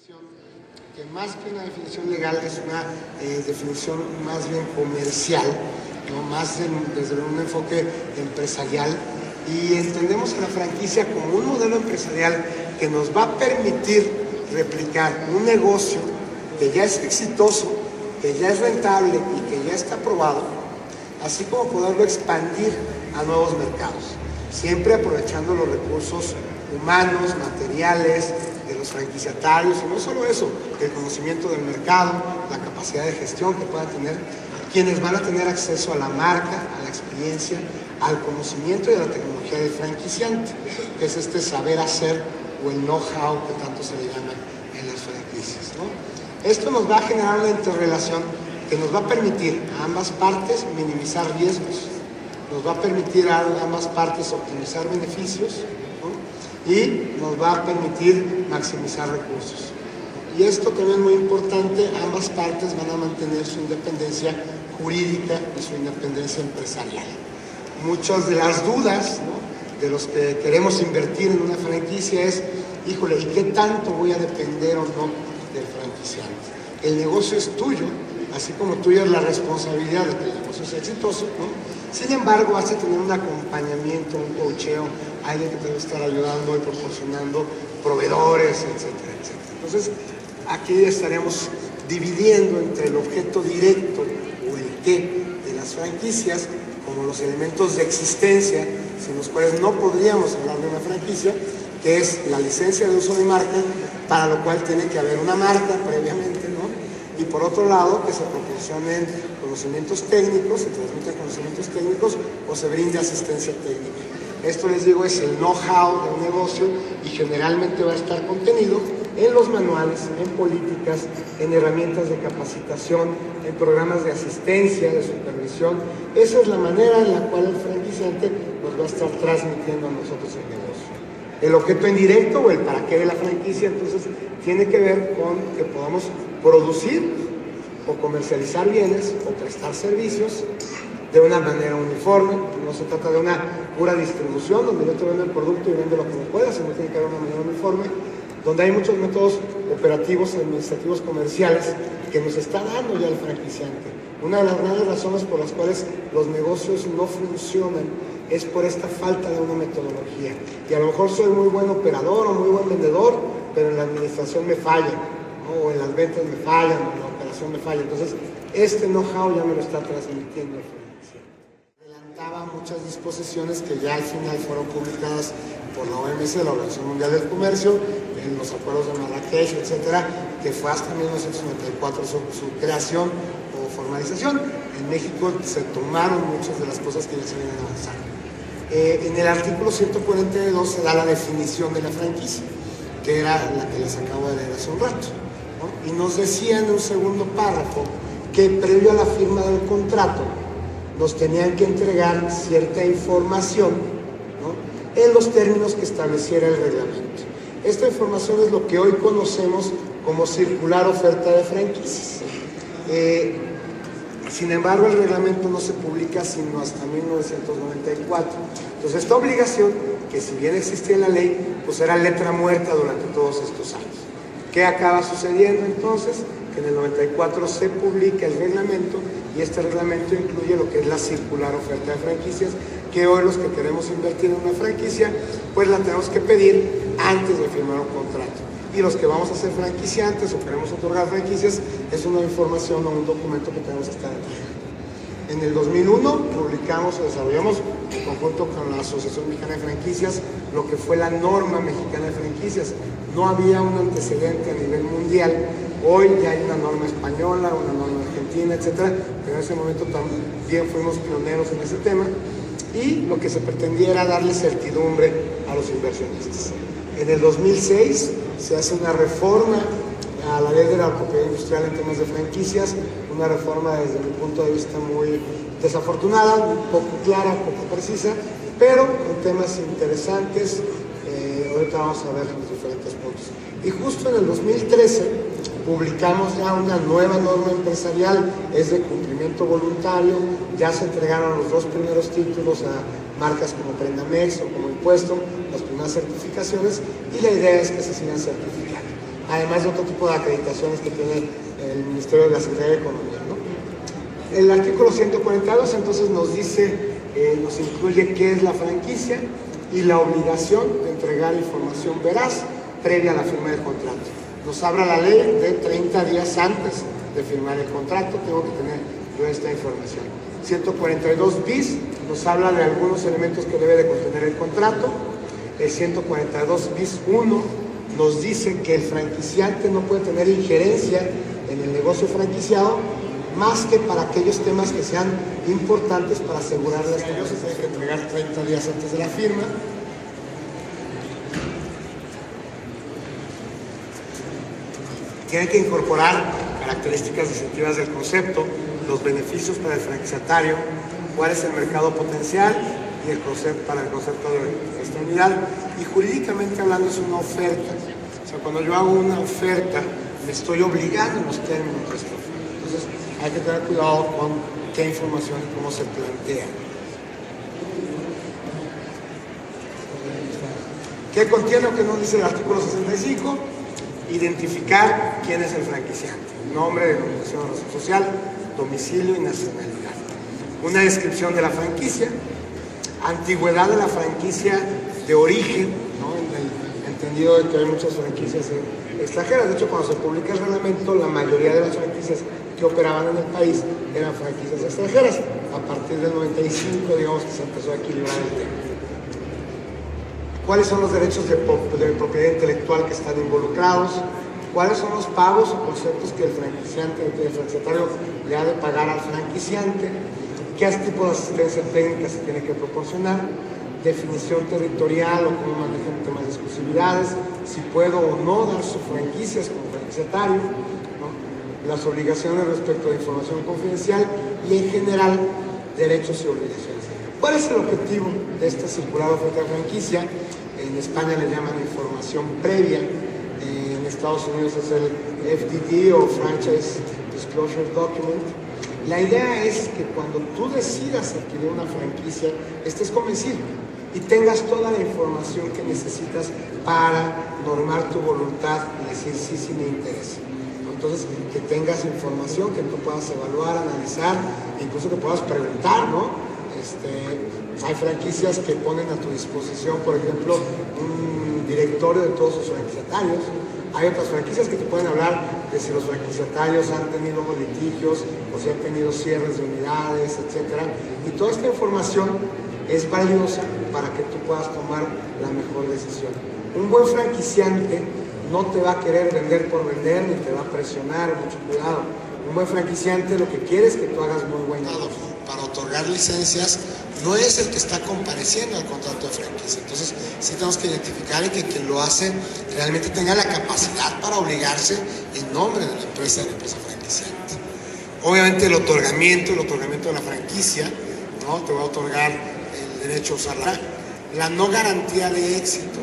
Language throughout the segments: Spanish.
definición que más que una definición legal es una definición más bien comercial, ¿no? Desde un enfoque empresarial, y entendemos a la franquicia como un modelo empresarial que nos va a permitir replicar un negocio que ya es exitoso, que ya es rentable y que ya está probado, así como poderlo expandir a nuevos mercados, siempre aprovechando los recursos humanos, materiales, de los franquiciatarios, y no solo eso, el conocimiento del mercado, la capacidad de gestión que puedan tener quienes van a tener acceso a la marca, a la experiencia, al conocimiento y a la tecnología del franquiciante, que es este saber hacer o el know-how que tanto se le llama en las franquicias, ¿no? Esto nos va a generar una interrelación que nos va a permitir a ambas partes minimizar riesgos, nos va a permitir a ambas partes optimizar beneficios, ¿no? Y nos va a permitir maximizar recursos. Y esto también es muy importante, ambas partes van a mantener su independencia jurídica y su independencia empresarial. Muchas de las dudas, ¿no?, de los que queremos invertir en una franquicia es, híjole, ¿y qué tanto voy a depender o no del franquiciante? El negocio es tuyo, así como tuya es la responsabilidad de que el negocio sea exitoso, ¿no? Sin embargo, vas a tener un acompañamiento, un coacheo, alguien que te va a estar ayudando y proporcionando proveedores, etcétera, etcétera. Entonces, aquí estaremos dividiendo entre el objeto directo o el qué de las franquicias como los elementos de existencia sin los cuales no podríamos hablar de una franquicia, que es la licencia de uso de marca, para lo cual tiene que haber una marca previamente, ¿no? Y por otro lado, que se proporcionen conocimientos técnicos, se transmiten conocimientos técnicos o se brinde asistencia técnica. Esto, les digo, es el know-how de un negocio y generalmente va a estar contenido en los manuales, en políticas, en herramientas de capacitación, en programas de asistencia, de supervisión. Esa es la manera en la cual el franquiciante nos va a estar transmitiendo a nosotros el negocio. El objeto indirecto o el para qué de la franquicia, entonces, tiene que ver con que podamos producir o comercializar bienes o prestar servicios de una manera uniforme. No se trata de una pura distribución donde yo te vendo el producto y véndelo como puedas, sino tiene que haber una manera uniforme, donde hay muchos métodos operativos, administrativos, comerciales que nos está dando ya el franquiciante. Una de las grandes razones por las cuales los negocios no funcionan es por esta falta de una metodología. Y a lo mejor soy muy buen operador o muy buen vendedor, pero en la administración me falla, ¿no? O en las ventas me fallan, o en la operación me falla. Entonces, este know-how ya me lo está transmitiendo el franquiciante. Adelantaba muchas disposiciones que ya al final fueron publicadas por la OMS, la Organización Mundial del Comercio, en los acuerdos de Marrakech, etcétera, que fue hasta 1994 su creación o formalización. En México se tomaron muchas de las cosas que ya se habían avanzado. En el artículo 142 se da la definición de la franquicia, que era la que les acabo de leer hace un rato, ¿no? Y nos decía en un segundo párrafo que previo a la firma del contrato nos tenían que entregar cierta información, ¿no?, en los términos que estableciera el reglamento. Esta información es lo que hoy conocemos como circular oferta de franquicias. Sin embargo, el reglamento no se publica sino hasta 1994. Entonces, esta obligación, que si bien existía en la ley, pues era letra muerta durante todos estos años. ¿Qué acaba sucediendo entonces? Que en el 94 se publica el reglamento, y este reglamento incluye lo que es la circular oferta de franquicias, que hoy los que queremos invertir en una franquicia, pues la tenemos que pedir antes de firmar un contrato. Y los que vamos a ser franquiciantes o queremos otorgar franquicias, es una información o un documento que tenemos que estar entregando. En el 2001 publicamos o desarrollamos, en conjunto con la Asociación Mexicana de Franquicias, lo que fue la norma mexicana de franquicias. No había un antecedente a nivel mundial. Hoy ya hay una norma española, una norma argentina, etcétera, pero en ese momento también fuimos pioneros en ese tema, y lo que se pretendía era darle certidumbre a los inversionistas. En el 2006 se hace una reforma a la ley de la propiedad industrial en temas de franquicias, una reforma desde mi punto de vista muy desafortunada, un poco clara, un poco precisa, pero con temas interesantes. Ahorita vamos a ver los diferentes puntos. Y justo en el 2013 publicamos ya una nueva norma empresarial, es de cumplimiento voluntario, ya se entregaron los 2 primeros títulos a marcas como Prendamex o como Impuesto, las primeras certificaciones, y la idea es que se sigan certificando. además de otro tipo de acreditaciones que tiene el Ministerio de la Secretaría de Economía, ¿no? El artículo 142 entonces nos dice, nos incluye qué es la franquicia y la obligación de entregar información veraz previa a la firma del contrato. Nos habla la ley de 30 días antes de firmar el contrato, tengo que tener yo esta información. 142 bis nos habla de algunos elementos que debe de contener el contrato. El 142 bis 1 nos dice que el franquiciante no puede tener injerencia en el negocio franquiciado más que para aquellos temas que sean importantes para asegurar las cosas. Hay que entregar 30 días antes de la firma. Tiene que incorporar características distintivas del concepto, los beneficios para el franquiciatario, cuál es el mercado potencial y el concepto para el concepto de externalidad. Y jurídicamente hablando es una oferta. O sea, cuando yo hago una oferta, me estoy obligando en los términos de esta oferta. Entonces, hay que tener cuidado con qué información y cómo se plantea. ¿Qué contiene o qué nos dice el artículo 65? Identificar quién es el franquiciante, nombre, denominación de razón social, domicilio y nacionalidad. Una descripción de la franquicia, antigüedad de la franquicia de origen, ¿no? En el entendido de que hay muchas franquicias extranjeras. De hecho, cuando se publica el reglamento, la mayoría de las franquicias que operaban en el país eran franquicias extranjeras. A partir del 95, digamos que se empezó a equilibrar el tema. ¿Cuáles son los derechos de propiedad intelectual que están involucrados? ¿Cuáles son los pagos o conceptos que el franquiciatario le ha de pagar al franquiciante? ¿Qué tipo de asistencia técnica se tiene que proporcionar? Definición territorial o cómo manejan temas de exclusividades, si puedo o no dar sus franquicias como franquiciatario, ¿no? Las obligaciones respecto de información confidencial y en general derechos y obligaciones. ¿Cuál es el objetivo de esta circular oferta de franquicia? En España le llaman información previa, en Estados Unidos es el FDD o Franchise Disclosure Document. La idea es que cuando tú decidas adquirir una franquicia, estés convencido y tengas toda la información que necesitas para normar tu voluntad y decir sí me interesa. Entonces, que tengas información que tú puedas evaluar, analizar, incluso que puedas preguntar, ¿no? Hay franquicias que ponen a tu disposición, por ejemplo, un directorio de todos sus franquiciatarios. Hay otras franquicias que te pueden hablar de si los franquiciatarios han tenido litigios o si han tenido cierres de unidades, etc. Y toda esta información es valiosa para que tú puedas tomar la mejor decisión. Un buen franquiciante no te va a querer vender por vender ni te va a presionar, mucho cuidado. Un buen franquiciante lo que quiere es que tú hagas muy buen negocio. Para otorgar licencias no es el que está compareciendo al contrato de franquicia. Entonces sí tenemos que identificar y que quien lo hace realmente tenga la capacidad para obligarse en nombre de la empresa franquiciante. Obviamente el otorgamiento de la franquicia, ¿no? Te va a otorgar el derecho a usarla. La no garantía de éxito.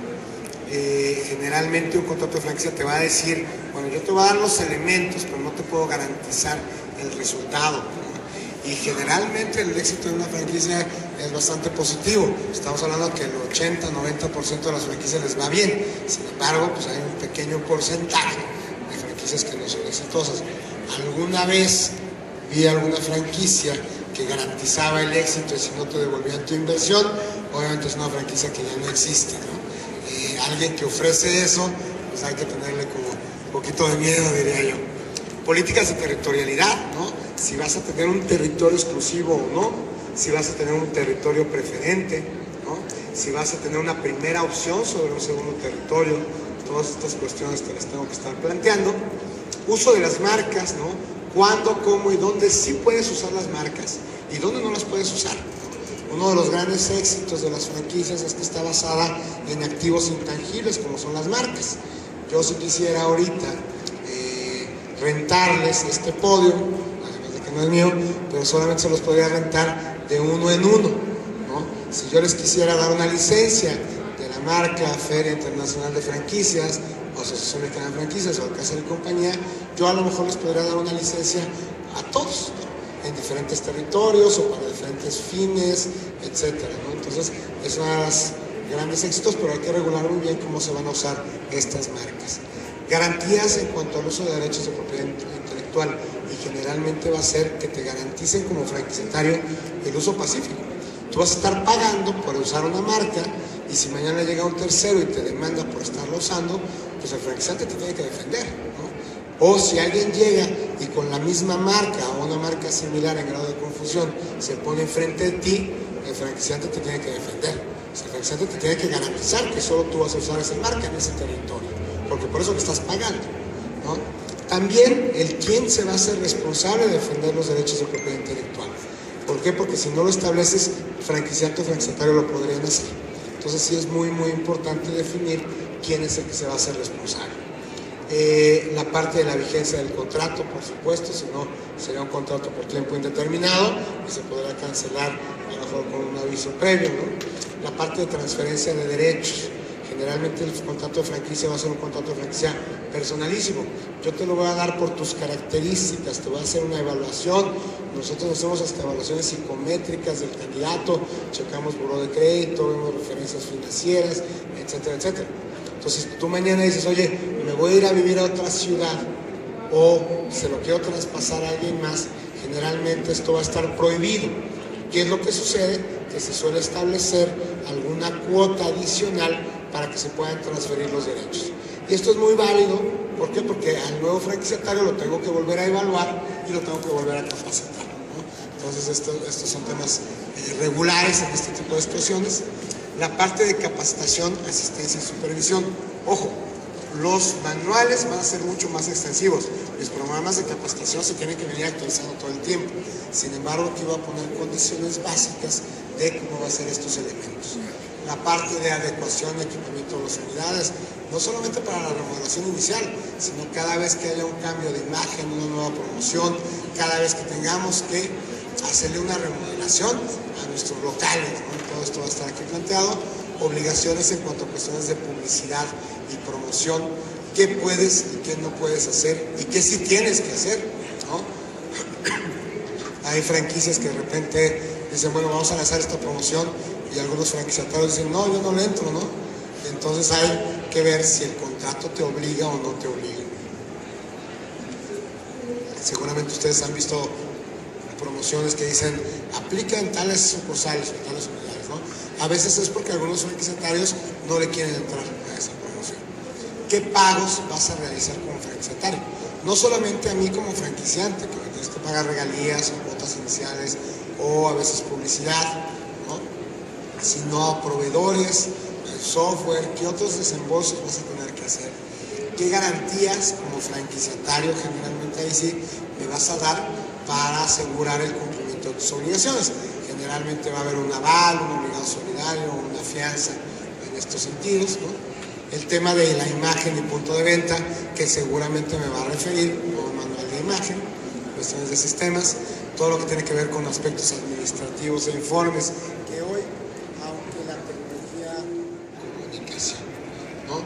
Generalmente un contrato de franquicia te va a decir, bueno, yo te voy a dar los elementos, pero no te puedo garantizar el resultado. Y generalmente el éxito de una franquicia es bastante positivo. Estamos hablando que el 80-90% de las franquicias les va bien. Sin embargo, pues hay un pequeño porcentaje de franquicias que no son exitosas. Alguna vez vi alguna franquicia que garantizaba el éxito y si no te devolvían tu inversión, obviamente es una franquicia que ya no existe, ¿no? Alguien que ofrece eso, pues hay que tenerle como un poquito de miedo, diría yo. Políticas de territorialidad, ¿no? Si vas a tener un territorio exclusivo o no, si vas a tener un territorio preferente, ¿no? Si vas a tener una primera opción sobre un segundo territorio, todas estas cuestiones te las tengo que estar planteando. Uso de las marcas, ¿no? Cuándo, cómo y dónde sí puedes usar las marcas y dónde no las puedes usar. Uno de los grandes éxitos de las franquicias es que está basada en activos intangibles como son las marcas. Yo si quisiera ahorita rentarles este podio, además de que no es mío, pero solamente se los podría rentar de uno en uno, ¿no? Si yo les quisiera dar una licencia de la marca Feria Internacional de Franquicias, o Asociación Mexicana de Franquicias, o Alcázar y compañía, yo a lo mejor les podría dar una licencia a todos, ¿no? En diferentes territorios o para diferentes fines, etcétera, ¿no? Entonces, es uno de los grandes éxitos, pero hay que regular muy bien cómo se van a usar estas marcas. Garantías en cuanto al uso de derechos de propiedad intelectual, y generalmente va a ser que te garanticen como franquiciatario el uso pacífico. Tú vas a estar pagando por usar una marca, y si mañana llega un tercero y te demanda por estarla usando, pues el franquiciante te tiene que defender, ¿no? O si alguien llega y con la misma marca o una marca similar en grado de confusión se pone enfrente de ti, el franquiciante te tiene que defender. O sea, el franquiciante te tiene que garantizar que solo tú vas a usar esa marca en ese territorio, porque por eso le estás pagando, ¿no? También el quién se va a hacer responsable de defender los derechos de propiedad intelectual. ¿Por qué? Porque si no lo estableces, franquiciante o franquiciatario lo podrían hacer. Entonces sí es muy importante definir quién es el que se va a hacer responsable. La parte de la vigencia del contrato, por supuesto, si no sería un contrato por tiempo indeterminado y se podrá cancelar a lo mejor con un aviso previo, ¿no? La parte de transferencia de derechos. Generalmente el contrato de franquicia va a ser un contrato de franquicia personalísimo. Yo te lo voy a dar por tus características, te voy a hacer una evaluación. Nosotros hacemos hasta evaluaciones psicométricas del candidato, checamos buró de crédito, vemos referencias financieras, etcétera, etcétera. Entonces tú mañana dices, oye, me voy a ir a vivir a otra ciudad o se lo quiero traspasar a alguien más, generalmente esto va a estar prohibido. ¿Qué es lo que sucede? Que se suele establecer alguna cuota adicional para que se puedan transferir los derechos. Y esto es muy válido, ¿por qué? Porque al nuevo franquiciatario lo tengo que volver a evaluar y lo tengo que volver a capacitar, ¿no? Entonces estos son temas regulares en este tipo de situaciones. La parte de capacitación, asistencia y supervisión. Ojo, los manuales van a ser mucho más extensivos. Los programas de capacitación se tienen que venir actualizando todo el tiempo. Sin embargo, aquí voy a poner condiciones básicas de cómo va a ser estos elementos. La parte de adecuación y equipamiento de las unidades, no solamente para la remodelación inicial, sino cada vez que haya un cambio de imagen, una nueva promoción, cada vez que tengamos que hacerle una remodelación a nuestros locales, ¿no? Todo esto va a estar aquí planteado. Obligaciones en cuanto a cuestiones de publicidad y promoción, qué puedes y qué no puedes hacer y qué sí tienes que hacer, ¿no? Hay franquicias que de repente dicen, bueno, vamos a lanzar esta promoción, y algunos franquiciatarios dicen, no, yo no le entro, ¿no? Entonces hay que ver si el contrato te obliga o no te obliga. Seguramente ustedes han visto promociones que dicen, aplica en tales sucursales o tales unidades, ¿no? A veces es porque algunos franquiciatarios no le quieren entrar a esa promoción. ¿Qué pagos vas a realizar como franquiciatario? No solamente a mí como franquiciante, que me tienes que pagar regalías o cuotas iniciales o a veces publicidad, ¿no? Sino a proveedores, software, ¿qué otros desembolsos vas a tener que hacer? ¿Qué garantías como franquiciatario generalmente ahí sí me vas a dar para asegurar el cumplimiento de tus obligaciones? Generalmente va a haber un aval, un obligado solidario, una fianza en estos sentidos, ¿no? El tema de la imagen y punto de venta, que seguramente me va a referir a un manual de imagen, cuestiones de sistemas, todo lo que tiene que ver con aspectos administrativos e informes, que hoy, aunque la tecnología comunicación, ¿no?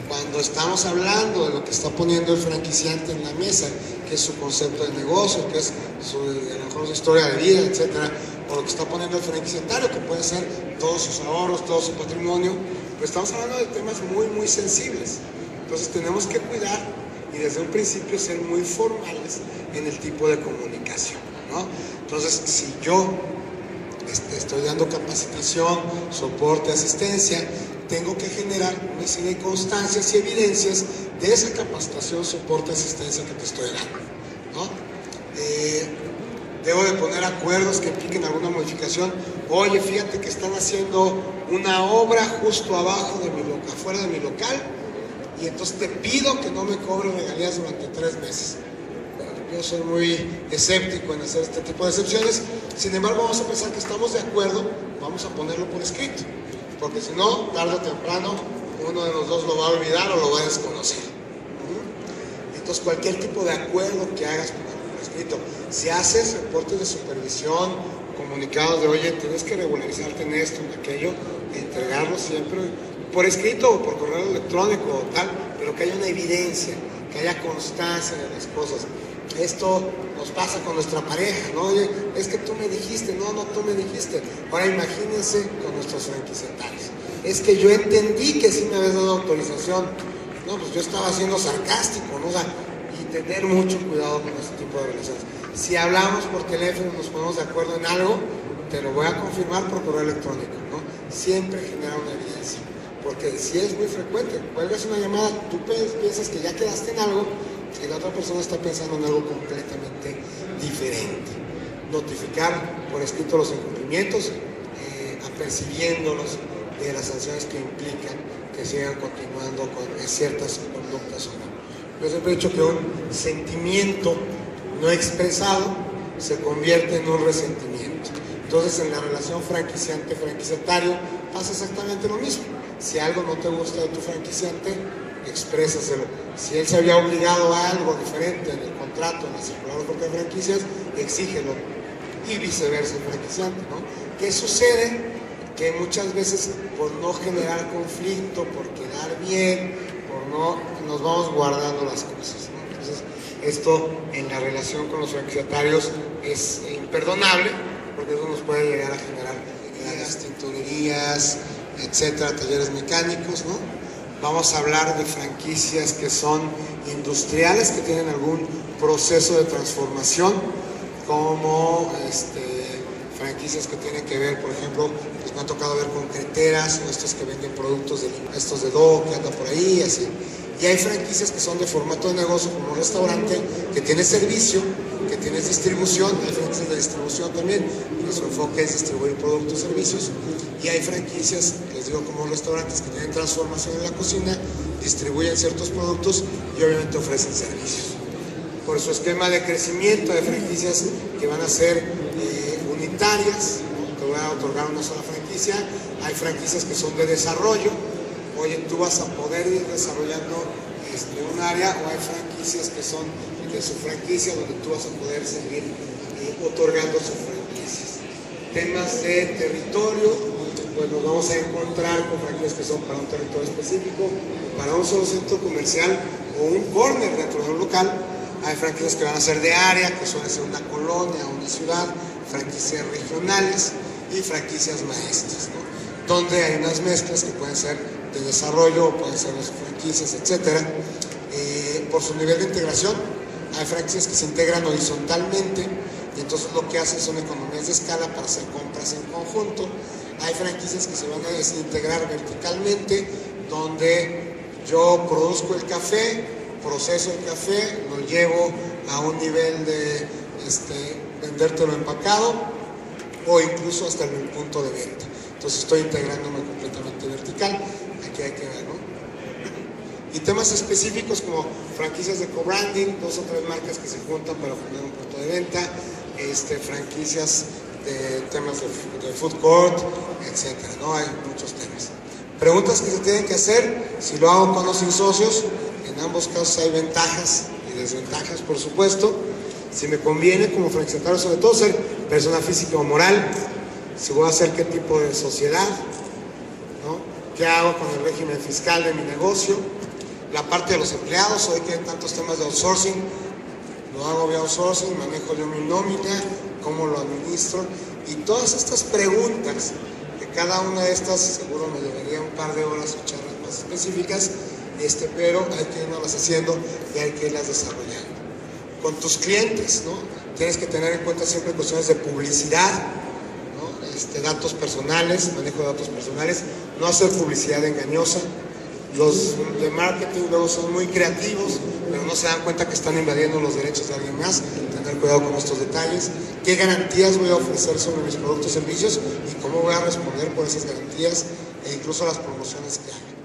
Cuando estamos hablando de lo que está poniendo el franquiciante en la mesa, que es su concepto de negocio, que es a lo mejor su historia de vida, etcétera, o lo que está poniendo el franquiciatario, que puede ser todos sus ahorros, todo su patrimonio, pues estamos hablando de temas muy sensibles. Entonces tenemos que cuidar y desde un principio ser muy formales en el tipo de comunicación, ¿no? Entonces, si yo estoy dando capacitación, soporte, asistencia, tengo que generar una serie de constancias y evidencias de esa capacitación, soporte, asistencia que te estoy dando, ¿no? Debo de poner acuerdos que impliquen alguna modificación. Oye, fíjate que están haciendo una obra justo abajo de mi local, afuera de mi local, y entonces te pido que no me cobres regalías durante 3 meses. Yo soy muy escéptico en hacer este tipo de excepciones. Sin embargo, vamos a pensar que estamos de acuerdo, vamos a ponerlo por escrito, porque si no, tarde o temprano, uno de los dos lo va a olvidar o lo va a desconocer. Entonces, cualquier tipo de acuerdo que hagas por escrito, si haces reportes de supervisión, comunicados de, oye, tienes que regularizarte en esto, en aquello, entregarlo siempre por escrito o por correo electrónico o tal, pero que haya una evidencia, que haya constancia de las cosas. Esto nos pasa con nuestra pareja, ¿no? Oye, es que tú me dijiste, no, tú me dijiste. Ahora imagínense con nuestros franquiciatarios. Es que yo entendí que sí me habías dado autorización. no, pues yo estaba siendo sarcástico, ¿no? O sea, y tener mucho cuidado con este tipo de relaciones. Si hablamos por teléfono, nos ponemos de acuerdo en algo, te lo voy a confirmar por correo electrónico, ¿no? Siempre genera una evidencia, porque si es muy frecuente, cuelgas una llamada, tú piensas que ya quedaste en algo y la otra persona está pensando en algo completamente diferente. Notificar por escrito los incumplimientos, apercibiéndolos de las sanciones que implican que sigan continuando con ciertas conductas o no. Yo siempre he dicho que un sentimiento no expresado se convierte en un resentimiento. Entonces, en la relación franquiciante-franquiciatario pasa exactamente lo mismo. Si algo no te gusta de tu franquiciante, exprésaselo. Si él se había obligado a algo diferente en el contrato, en la circular de franquicias, exígelo. Y viceversa el franquiciante, ¿no? ¿Qué sucede? Que muchas veces por no generar conflicto, por quedar bien, por no, nos vamos guardando las cosas, ¿no? Entonces, esto en la relación con los franquiciatarios es imperdonable, porque eso nos puede llegar a generar tintorerías, etcétera, talleres mecánicos, ¿no? Vamos a hablar de franquicias que son industriales, que tienen algún proceso de transformación, como franquicias que tienen que ver, por ejemplo, pues me ha tocado ver concreteras, o estos que venden productos estos de Do, que anda por ahí, así. Y hay franquicias que son de formato de negocio, como un restaurante, que tiene servicio, que tiene distribución. Hay franquicias de distribución también, que su enfoque es distribuir productos y servicios. Y hay franquicias, les digo, como restaurantes, que tienen transformación en la cocina, distribuyen ciertos productos y obviamente ofrecen servicios. Por su esquema de crecimiento de franquicias que van a ser unitarias, ¿no? Te voy a otorgar una sola franquicia. Hay franquicias que son de desarrollo. Oye, tú vas a poder ir desarrollando un área, o hay franquicias que son de su franquicia donde tú vas a poder seguir otorgando sus franquicias. Temas de territorio, pues nos vamos a encontrar con franquicias que son para un territorio específico, para un solo centro comercial o un corner dentro de un local. Hay franquicias que van a ser de área, que suelen ser una colonia o una ciudad, franquicias regionales y franquicias maestras, ¿no? Donde hay unas mezclas que pueden ser de desarrollo, pueden ser de franquicias, etc. Por su nivel de integración, hay franquicias que se integran horizontalmente y entonces lo que hacen son economías de escala para hacer compras en conjunto. Hay franquicias que se van a desintegrar verticalmente, donde yo produzco el café, proceso el café, lo llevo a un nivel de vendértelo empacado o incluso hasta el punto de venta. Entonces estoy integrándome completamente vertical. Aquí hay que ver, ¿no? Y temas específicos como franquicias de co-branding, 2 o 3 marcas que se juntan para poner un punto de venta, franquicias de temas de food court, etcétera, ¿no? Hay muchos temas. Preguntas que se tienen que hacer: si lo hago con o sin socios. En ambos casos hay ventajas y desventajas, por supuesto. Si me conviene como franquiciatario, sobre todo ser persona física o moral, si voy a hacer qué tipo de sociedad, ¿no? ¿Qué hago con el régimen fiscal de mi negocio? La parte de los empleados, hoy que hay tantos temas de outsourcing, lo hago vía outsourcing, manejo yo mi nómina, cómo lo administro, y todas estas preguntas, que cada una de estas seguro me llevaría un par de horas o charlas más específicas, pero hay que irlas haciendo y hay que irlas desarrollando. Con tus clientes, ¿no? Tienes que tener en cuenta siempre cuestiones de publicidad, ¿no? Datos personales, manejo de datos personales, no hacer publicidad engañosa. Los de marketing luego son muy creativos, pero no se dan cuenta que están invadiendo los derechos de alguien más. Tener cuidado con estos detalles. ¿Qué garantías voy a ofrecer sobre mis productos y servicios? Y cómo voy a responder por esas garantías e incluso las promociones que haga.